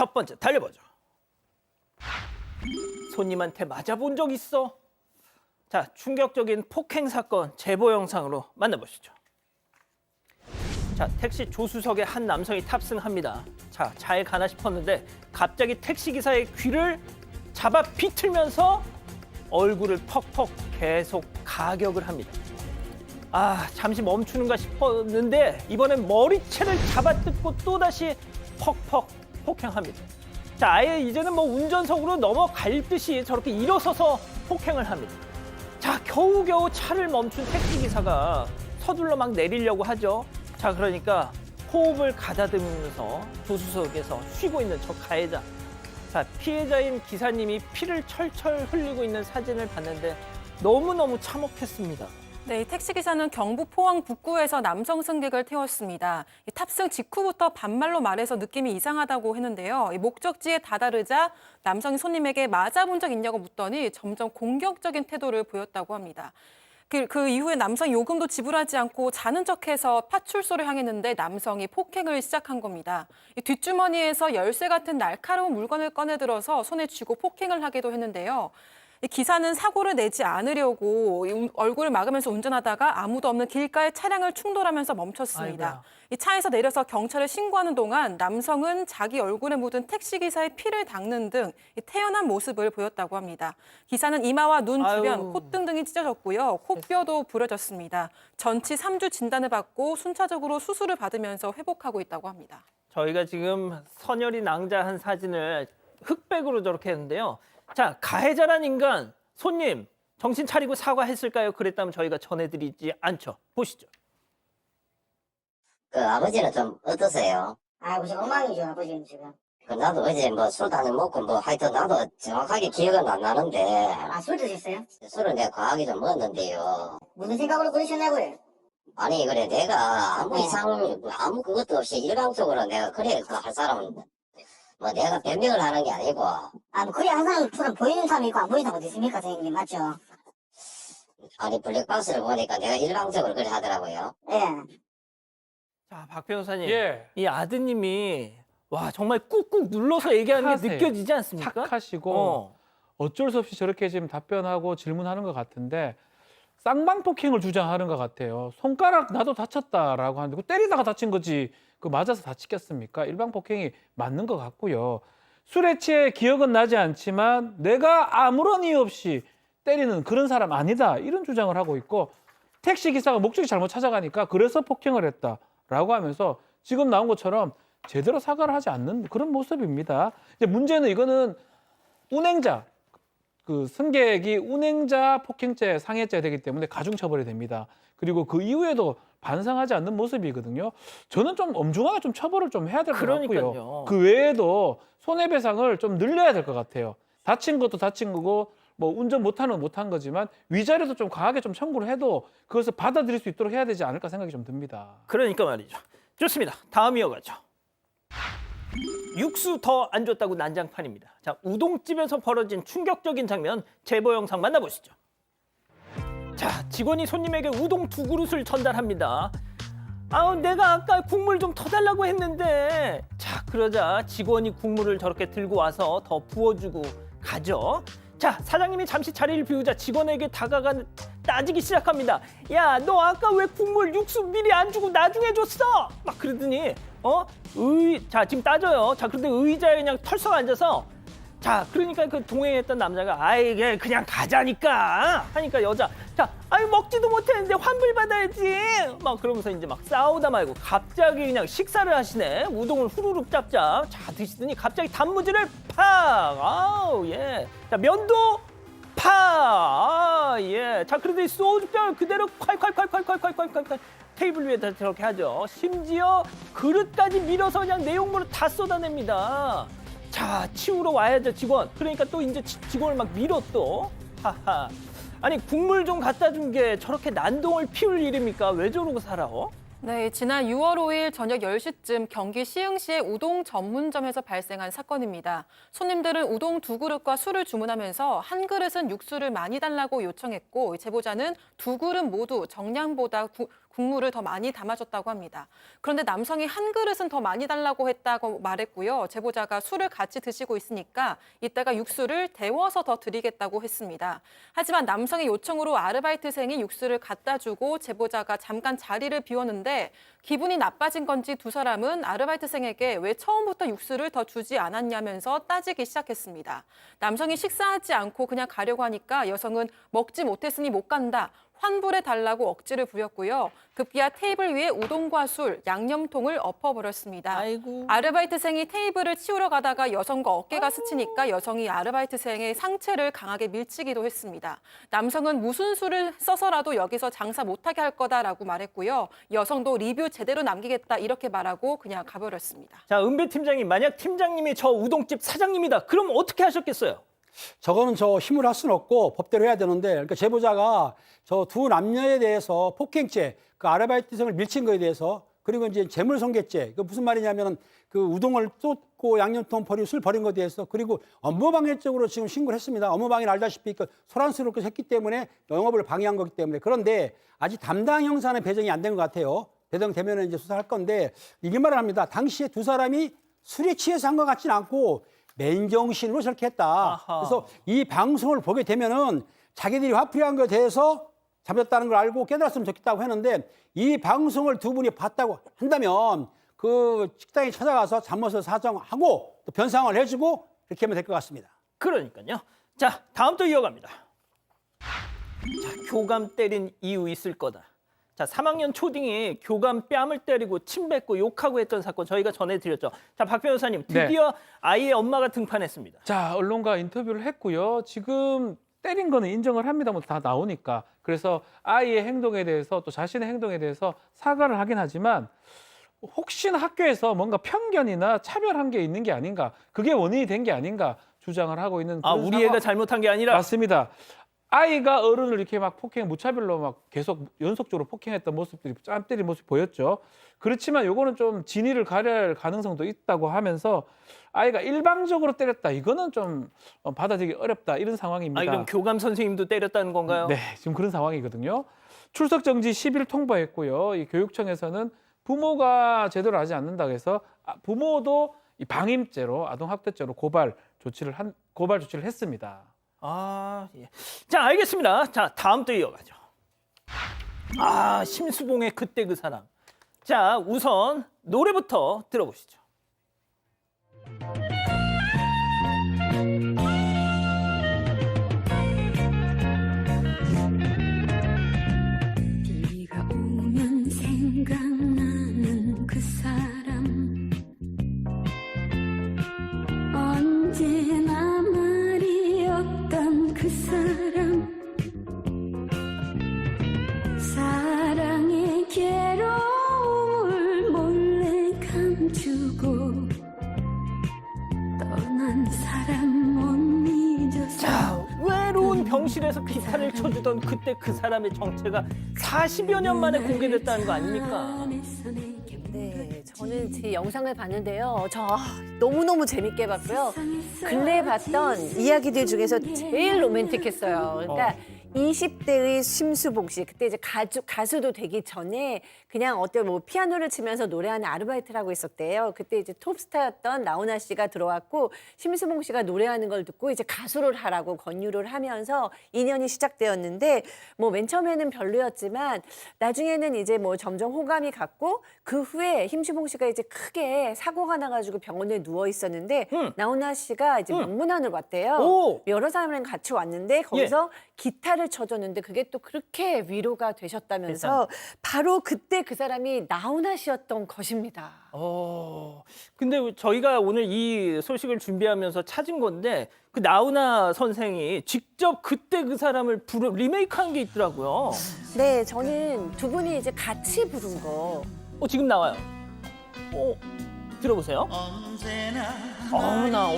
첫 번째 달려보죠. 손님한테 맞아본 적 있어? 자, 충격적인 폭행 사건 제보 영상으로 만나보시죠. 자, 택시 조수석에 한 남성이 탑승합니다. 자, 잘 가나 싶었는데 갑자기 택시기사의 귀를 잡아 비틀면서 얼굴을 퍽퍽 계속 가격을 합니다. 아, 잠시 멈추는가 싶었는데 이번엔 머리채를 잡아뜯고 또다시 퍽퍽 폭행합니다. 자, 아예 이제는 뭐 운전석으로 넘어갈 듯이 저렇게 일어서서 폭행을 합니다. 자, 겨우겨우 차를 멈춘 택시기사가 서둘러 막 내리려고 하죠. 자, 그러니까 호흡을 가다듬으면서 조수석에서 쉬고 있는 저 가해자. 자, 피해자인 기사님이 피를 철철 흘리고 있는 사진을 봤는데 너무너무 참혹했습니다. 네, 이 택시기사는 경북 포항 북구에서 남성 승객을 태웠습니다. 이 탑승 직후부터 반말로 말해서 느낌이 이상하다고 했는데요. 이 목적지에 다다르자 남성이 손님에게 맞아본 적 있냐고 묻더니 점점 공격적인 태도를 보였다고 합니다. 그 이후에 남성이 요금도 지불하지 않고 자는 척해서 파출소를 향했는데 남성이 폭행을 시작한 겁니다. 이 뒷주머니에서 열쇠 같은 날카로운 물건을 꺼내들어서 손에 쥐고 폭행을 하기도 했는데요. 이 기사는 사고를 내지 않으려고 얼굴을 막으면서 운전하다가 아무도 없는 길가에 차량을 충돌하면서 멈췄습니다. 아이고야. 이 차에서 내려서 경찰에 신고하는 동안 남성은 자기 얼굴에 묻은 택시기사의 피를 닦는 등 태연한 모습을 보였다고 합니다. 기사는 이마와 눈 주변, 아유. 콧등 등이 찢어졌고요. 코뼈도 부러졌습니다. 전치 3주 진단을 받고 순차적으로 수술을 받으면서 회복하고 있다고 합니다. 저희가 지금 선열이 낭자한 사진을 흑백으로 저렇게 했는데요. 자, 가해자란 인간, 손님, 정신 차리고 사과했을까요? 그랬다면 저희가 전해드리지 않죠. 보시죠. 그 아버지는 좀 어떠세요? 아, 무슨 엉망이죠, 아버지는 지금. 그 나도 어제 뭐 술도 한잔 먹고 뭐 하여튼 나도 정확하게 기억은 안 나는데 아, 술 드셨어요? 술을 내가 과하게 좀 먹었는데요. 무슨 생각으로 그러셨냐고요? 아니 그래 내가 아무 이상 아무 그것도 없이 일방적으로 내가 그래 그 할 사람은 뭐 내가 변명을 하는 게 아니고 아, 뭐, 그래, 항상 술은 보이는 사람이 있고 안 보이는 사람 어디 있습니까, 선생님? 맞죠? 아니 블랙박스를 보니까 내가 일방적으로 그래 하더라고요. 예. 자, 박 변호사님, 예. 이 아드님이 와 정말 꾹꾹 눌러서 얘기하는 게 착하세요. 느껴지지 않습니까? 착하시고 어. 어쩔 수 없이 저렇게 지금 답변하고 질문하는 것 같은데 쌍방폭행을 주장하는 것 같아요. 손가락 나도 다쳤다라고 하는데 그 때리다가 다친 거지 그 맞아서 다치겠습니까? 일방폭행이 맞는 것 같고요. 술에 취해 기억은 나지 않지만 내가 아무런 이유 없이 때리는 그런 사람 아니다 이런 주장을 하고 있고 택시기사가 목적지 잘못 찾아가니까 그래서 폭행을 했다라고 하면서 지금 나온 것처럼 제대로 사과를 하지 않는 그런 모습입니다. 이제 문제는 이거는 운행자, 그 승객이 운행자 폭행죄, 상해죄가 되기 때문에 가중처벌이 됩니다. 그리고 그 이후에도 반성하지 않는 모습이거든요. 저는 좀 엄중하게 좀 처벌을 좀 해야 될 것 같고요. 그러니까요. 그 외에도 손해배상을 좀 늘려야 될 것 같아요. 다친 것도 다친 거고 뭐 운전 못하는 건 못한 거지만 위자료도 좀 강하게 좀 청구를 해도 그것을 받아들일 수 있도록 해야 되지 않을까 생각이 좀 듭니다. 그러니까 말이죠. 좋습니다. 다음 이어가죠. 육수 더 안 줬다고 난장판입니다. 자, 우동집에서 벌어진 충격적인 장면 제보 영상 만나보시죠. 자, 직원이 손님에게 우동 2그릇을 전달합니다. 아우, 내가 아까 국물 좀 더 달라고 했는데. 자, 그러자 직원이 국물을 저렇게 들고 와서 더 부어주고 가죠. 자, 사장님이 잠시 자리를 비우자 직원에게 다가가 따지기 시작합니다. 야, 너 아까 왜 국물 육수 미리 안 주고 나중에 줬어? 막 그러더니 자, 지금 따져요. 자, 그런데 의자에 그냥 털썩 앉아서 자, 그러니까 그 동행했던 남자가 아이 그냥 가자니까 하니까 여자 자, 아이 먹지도 못했는데 환불 받아야지 막 그러면서 이제 막 싸우다 말고 갑자기 그냥 식사를 하시네. 우동을 후루룩 짭짭 자 드시더니 갑자기 단무지를 팍 아우 예. 자, 면도 팍 아, 예. 자, 그런데 소주병을 그대로 콸콸콸콸콸콸콸콸 테이블 위에다 저렇게 하죠. 심지어 그릇까지 밀어서 그냥 내용물을 다 쏟아냅니다. 자, 치우러 와야죠, 직원. 그러니까 또 이제 직원을 막 밀어 또. 하하. 아니, 국물 좀 갖다 준 게 저렇게 난동을 피울 일입니까? 왜 저러고 살아? 네, 지난 6월 5일 저녁 10시쯤 경기 시흥시의 우동 전문점에서 발생한 사건입니다. 손님들은 우동 2그릇과 술을 주문하면서 한 그릇은 육수를 많이 달라고 요청했고 제보자는 2그릇 모두 정량보다 국물을 더 많이 담아줬다고 합니다. 그런데 남성이 한 그릇은 더 많이 달라고 했다고 말했고요. 제보자가 술을 같이 드시고 있으니까 이따가 육수를 데워서 더 드리겠다고 했습니다. 하지만 남성의 요청으로 아르바이트생이 육수를 갖다 주고 제보자가 잠깐 자리를 비웠는데 기분이 나빠진 건지 두 사람은 아르바이트생에게 왜 처음부터 육수를 더 주지 않았냐면서 따지기 시작했습니다. 남성이 식사하지 않고 그냥 가려고 하니까 여성은 먹지 못했으니 못 간다. 환불해달라고 억지를 부렸고요. 급기야 테이블 위에 우동과 술, 양념통을 엎어버렸습니다. 아이고. 아르바이트생이 테이블을 치우러 가다가 여성과 어깨가 스치니까 여성이 아르바이트생의 상체를 강하게 밀치기도 했습니다. 남성은 무슨 수를 써서라도 여기서 장사 못하게 할 거다라고 말했고요. 여성도 리뷰 제대로 남기겠다 이렇게 말하고 그냥 가버렸습니다. 자, 은배 팀장님, 만약 팀장님이 저 우동집 사장님이다. 그럼 어떻게 하셨겠어요? 저거는 저 힘을 할 수는 없고 법대로 해야 되는데, 그러니까 제보자가 저 두 남녀에 대해서 폭행죄, 그 아르바이트생을 밀친 거에 대해서, 그리고 이제 재물손괴죄, 그 무슨 말이냐면은 그 우동을 쏟고 양념통 버리고 술 버린 것에 대해서, 그리고 업무방해적으로 지금 신고를 했습니다. 업무방해를 알다시피 그 소란스럽게 했기 때문에 영업을 방해한 거기 때문에. 그런데 아직 담당 형사는 배정이 안 된 것 같아요. 배정되면은 이제 수사할 건데, 이게 말을 합니다. 당시에 두 사람이 술에 취해서 한 것 같지는 않고 맨정신으로 저렇게 했다. 아하. 그래서 이 방송을 보게 되면은 자기들이 화풀이한 것에 대해서 잡혔다는 걸 알고 깨달았으면 좋겠다고 했는데, 이 방송을 두 분이 봤다고 한다면 그 식당에 찾아가서 잘못을 사정하고 또 변상을 해주고 이렇게 하면 될 것 같습니다. 그러니까요. 자, 다음 또 이어갑니다. 자, 교감 때린 이유 있을 거다. 자, 3학년 초딩이 교감 뺨을 때리고 침 뱉고 욕하고 했던 사건 저희가 전해드렸죠. 자, 박 변호사님, 드디어 아이의 엄마가 등판했습니다. 자, 언론과 인터뷰를 했고요. 지금 때린 거는 인정을 합니다. 뭐 다 나오니까. 그래서 아이의 행동에 대해서 또 자신의 행동에 대해서 사과를 하긴 하지만 혹시나 학교에서 뭔가 편견이나 차별한 게 있는 게 아닌가, 그게 원인이 된 게 아닌가 주장을 하고 있는 아, 그런 우리 애가 잘못한 게 아니라. 맞습니다. 아이가 어른을 이렇게 막 폭행, 무차별로 막 계속 연속적으로 폭행했던 모습들이, 뺨 때린 모습이 보였죠. 그렇지만 요거는 좀 진위를 가려할 가능성도 있다고 하면서 아이가 일방적으로 때렸다, 이거는 좀 받아들이기 어렵다, 이런 상황입니다. 아, 그럼 교감 선생님도 때렸다는 건가요? 네, 지금 그런 상황이거든요. 출석 정지 10일 통보했고요. 이 교육청에서는 부모가 제대로 하지 않는다고 해서 부모도 이 방임죄로, 아동학대죄로 고발 조치를 했습니다. 아, 예. 자, 알겠습니다. 자, 다음 또 이어가죠. 아, 심수봉의 그때 그 사람. 자, 우선 노래부터 들어보시죠. 비가 오면 생각나는 그 사람, 언제나 말이 없던 그 사람, 사랑의 괴로움을 몰래 감추고 떠난 사람 못 잊었어. 자, 외로운 병실에서 기타를 쳐주던 그때 그 사람의 정체가 40여 년 만에 공개됐다는 거 아닙니까? 네, 저는 제 영상을 봤는데요. 너무너무 재밌게 봤고요. 근래에 봤던 이야기들 중에서 제일 로맨틱했어요. 그러니까 20대의 심수봉 씨, 그때 이제 가수도 되기 전에 그냥 어떤 뭐 피아노를 치면서 노래하는 아르바이트를 하고 있었대요. 그때 이제 톱스타였던 나훈아 씨가 들어왔고 심수봉 씨가 노래하는 걸 듣고 이제 가수를 하라고 권유를 하면서 인연이 시작되었는데, 뭐 맨 처음에는 별로였지만 나중에는 이제 뭐 점점 호감이 갔고, 그 후에 심수봉 씨가 이제 크게 사고가 나가지고 병원에 누워 있었는데 나훈아 씨가 이제 명문안을 왔대요. 오. 여러 사람이랑 같이 왔는데 거기서 기타를 쳐줬는데 그게 또 그렇게 위로가 되셨다면서 바로 그때 그 사람이 나훈아 씨였던 것입니다. 근데 저희가 오늘 이 소식을 준비하면서 찾은 건데, 그 나훈아 선생이 직접 그때 그 사람을 리메이크한 게 있더라고요. 네, 저는 두 분이 이제 같이 부른 거. 지금 나와요. 들어보세요. 어머나.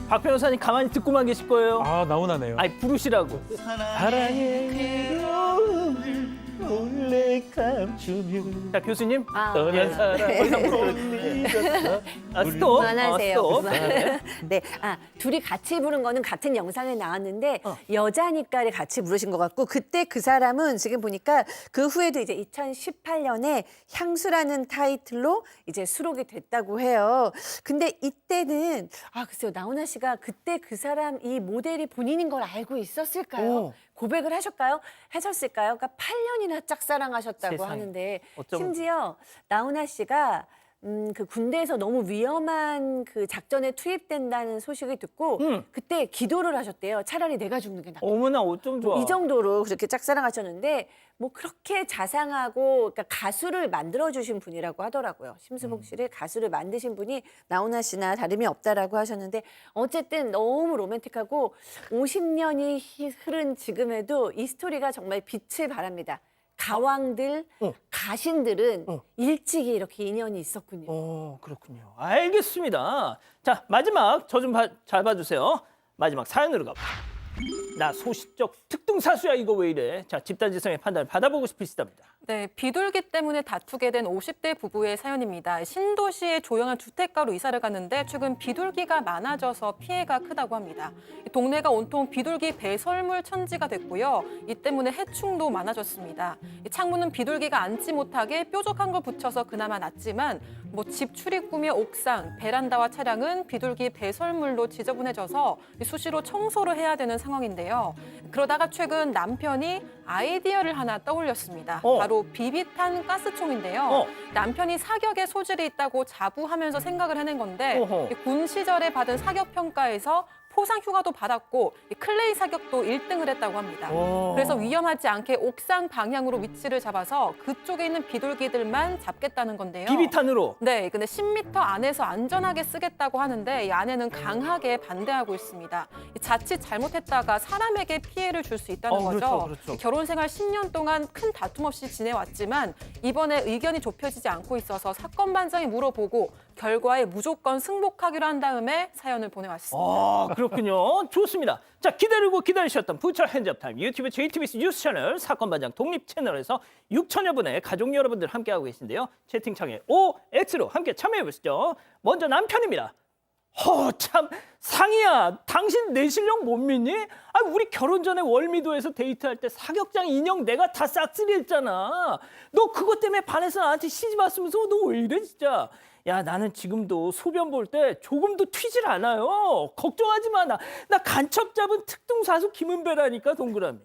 박 변호사님 가만히 듣고만 계실 거예요. 아, 나훈아네요. 아니, 부르시라고. 사랑의 괴로움을 몰래 감추면 자 교수님 아, 떠난 사람 더 이상 못 들어주세요. 스톱. 그만하세요. 스톱. 그만. 네, 둘이 같이 부른 거는 같은 영상에 나왔는데 여자니까 같이 부르신 것 같고 그때 그 사람은 지금 보니까 그 후에도 이제 2018년에 향수라는 타이틀로 이제 수록이 됐다고 해요. 근데 이때는 글쎄요 나훈아 씨가 그때 그 사람 이 모델이 본인인 걸 알고 있었을까요? 고백을 하셨을까요? 그러니까 8년이나 짝사랑하셨다고 세상에. 하는데 어쩜 심지어 나훈아 씨가 그 군대에서 너무 위험한 그 작전에 투입된다는 소식을 듣고 그때 기도를 하셨대요. 차라리 내가 죽는 게 낫다. 어머나 어쩜 좋아. 이 정도로 그렇게 짝사랑하셨는데 뭐 그렇게 자상하고 그러니까 가수를 만들어주신 분이라고 하더라고요. 심수봉 씨를 가수를 만드신 분이 나훈아 씨나 다름이 없다라고 하셨는데 어쨌든 너무 로맨틱하고 50년이 흐른 지금에도 이 스토리가 정말 빛을 발합니다. 가왕들, 가신들은 일찍이 이렇게 인연이 있었군요. 그렇군요. 알겠습니다. 자 마지막 저 좀 잘 봐주세요. 마지막 사연으로 가보죠. 나 소시적 특등사수야 이거 왜 이래. 자 집단지성의 판단을 받아보고 싶으시답니다. 네, 비둘기 때문에 다투게 된 50대 부부의 사연입니다. 신도시의 조용한 주택가로 이사를 갔는데 최근 비둘기가 많아져서 피해가 크다고 합니다. 동네가 온통 비둘기 배설물 천지가 됐고요. 이 때문에 해충도 많아졌습니다. 창문은 비둘기가 앉지 못하게 뾰족한 걸 붙여서 그나마 낫지만 뭐 집 출입구며 옥상, 베란다와 차량은 비둘기 배설물로 지저분해져서 수시로 청소를 해야 되는 상황인데요. 그러다가 최근 남편이 아이디어를 하나 떠올렸습니다. 바로 비비탄 가스총인데요. 남편이 사격에 소질이 있다고 자부하면서 생각을 해낸 건데 군 시절에 받은 사격 평가에서 포상 휴가도 받았고 클레이 사격도 1등을 했다고 합니다. 그래서 위험하지 않게 옥상 방향으로 위치를 잡아서 그쪽에 있는 비둘기들만 잡겠다는 건데요. 비비탄으로. 네, 근데 10m 안에서 안전하게 쓰겠다고 하는데 이 아내는 강하게 반대하고 있습니다. 자칫 잘못했다가 사람에게 피해를 줄 수 있다는 거죠. 그렇죠. 결혼 생활 10년 동안 큰 다툼 없이 지내왔지만 이번에 의견이 좁혀지지 않고 있어서 사건 반장에 물어보고 결과에 무조건 승복하기로 한 다음에 사연을 보내왔습니다. 그렇군요. 좋습니다. 자 기다리고 기다리셨던 부처 핸즈업 타임 유튜브 JTBC 뉴스 채널 사건 반장 독립 채널에서 6천여 분의 가족 여러분들 함께하고 계신데요. 채팅창에 OX로 함께 참여해 보시죠. 먼저 남편입니다. 참 상희야 당신 내 실력 못 믿니? 우리 결혼 전에 월미도에서 데이트할 때 사격장 인형 내가 다 싹쓸이했잖아. 너 그것 때문에 반해서 나한테 시집 왔으면서 너 왜 이래 진짜. 야 나는 지금도 소변 볼 때 조금도 튀질 않아요. 걱정하지 마. 나 간첩 잡은 특등사수 김은배라니까 동그라미.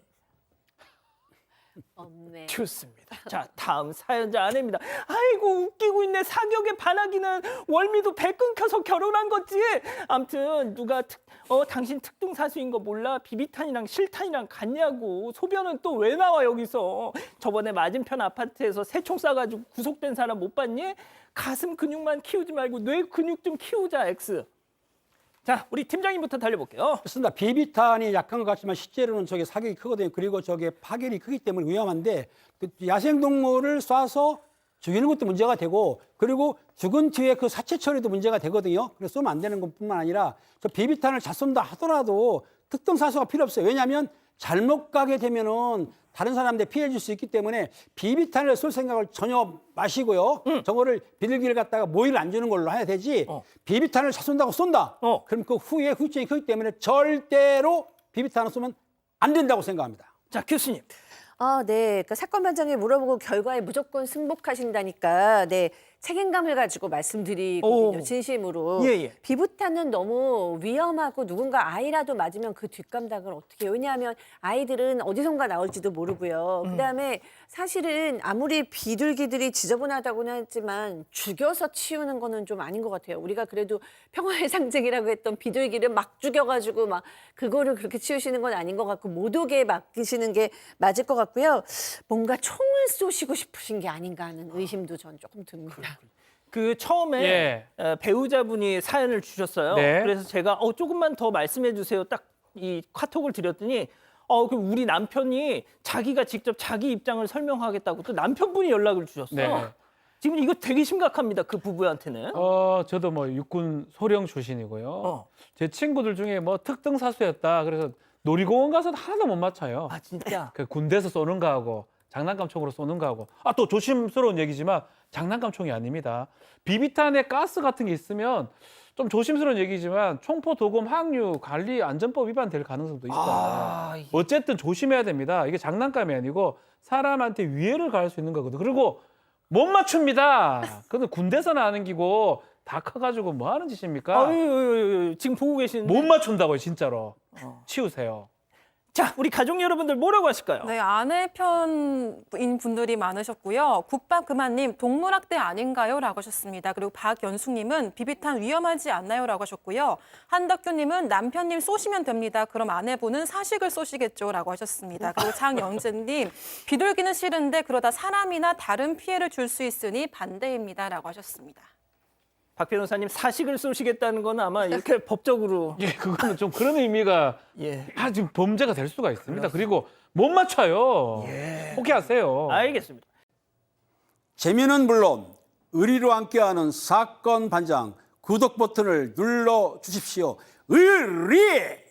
없네. 좋습니다. 자 다음 사연자 아내입니다. 아이고 웃기고 있네. 사격에 반하기는 월미도 배 끊겨서 결혼한 거지. 아무튼 누가 당신 특등사수인 거 몰라? 비비탄이랑 실탄이랑 같냐고. 소변은 또 왜 나와 여기서. 저번에 맞은편 아파트에서 새총 쏴가지고 구속된 사람 못 봤니? 가슴 근육만 키우지 말고 뇌 근육 좀 키우자 X. 자 우리 팀장님부터 달려볼게요. 그렇습니다. 비비탄이 약한 것 같지만 실제로는 저게 사격이 크거든요. 그리고 저게 파열이 크기 때문에 위험한데 그 야생동물을 쏴서 죽이는 것도 문제가 되고 그리고 죽은 뒤에 그 사체 처리도 문제가 되거든요. 그래서 쏘면 안 되는 것뿐만 아니라 저 비비탄을 잘 쏜다 하더라도 특등사수가 필요 없어요. 왜냐하면 잘못 가게 되면은 다른 사람한테 피해 줄 수 있기 때문에 비비탄을 쏠 생각을 전혀 마시고요. 저거를 비둘기를 갖다가 모이를 안 주는 걸로 해야 되지. 비비탄을 잘 쏜다고 쏜다. 그럼 그 후에 후유증이 크기 때문에 절대로 비비탄을 쏘면 안 된다고 생각합니다. 자 교수님. 네. 그 사건 반장에 물어보고 결과에 무조건 승복하신다니까. 네. 책임감을 가지고 말씀드리거든요. 진심으로. 예. 비비탄은 너무 위험하고 누군가 아이라도 맞으면 그 뒷감당을 어떻게 해요? 왜냐하면 아이들은 어디선가 나올지도 모르고요. 그다음에 사실은 아무리 비둘기들이 지저분하다고는 했지만 죽여서 치우는 거는 좀 아닌 것 같아요. 우리가 그래도 평화의 상징이라고 했던 비둘기를 막 죽여가지고 막 그거를 그렇게 치우시는 건 아닌 것 같고 못 오게 맡기시는 게 맞을 것 같고요. 뭔가 총을 쏘시고 싶으신 게 아닌가 하는 의심도 전 조금 듭니다. 그 처음에 배우자분이 사연을 주셨어요. 네. 그래서 제가 조금만 더 말씀해 주세요. 딱 이 카톡을 드렸더니 그럼 우리 남편이 자기가 직접 자기 입장을 설명하겠다고 또 남편분이 연락을 주셨어요. 네. 지금 이거 되게 심각합니다. 그 부부한테는. 저도 뭐 육군 소령 출신이고요. 제 친구들 중에 뭐 특등사수였다. 그래서 놀이공원 가서 하나도 못 맞춰요. 진짜. 그 군대에서 쏘는 거하고 장난감 총으로 쏘는 거하고 또 조심스러운 얘기지만 장난감 총이 아닙니다. 비비탄에 가스 같은 게 있으면 좀 조심스러운 얘기지만 총포 도금 항류 관리 안전법 위반될 가능성도 있다. 어쨌든 조심해야 됩니다. 이게 장난감이 아니고 사람한테 위해를 가할 수 있는 거거든. 그리고 못 맞춥니다. 그건 군대에서는 아는 기고 다 커가지고 뭐 하는 짓입니까? 지금 보고 계시는데. 못 맞춘다고요, 진짜로. 치우세요. 자, 우리 가족 여러분들 뭐라고 하실까요? 네, 아내 편인 분들이 많으셨고요. 국밥 그만님 동물학대 아닌가요? 라고 하셨습니다. 그리고 박연숙님은 비비탄 위험하지 않나요? 라고 하셨고요. 한덕규님은 남편님 쏘시면 됩니다. 그럼 아내분은 사식을 쏘시겠죠? 라고 하셨습니다. 그리고 장영재님 비둘기는 싫은데 그러다 사람이나 다른 피해를 줄 수 있으니 반대입니다. 라고 하셨습니다. 박 변호사님 사식을 쏘시겠다는 건 아마 이렇게 법적으로 예, 그거는 좀 그런 의미가 예. 지금 범죄가 될 수가 있습니다. 그리고 못 맞춰요. 포기하세요. 알겠습니다. 재미는 물론 의리로 함께하는 사건 반장 구독 버튼을 눌러 주십시오. 의리!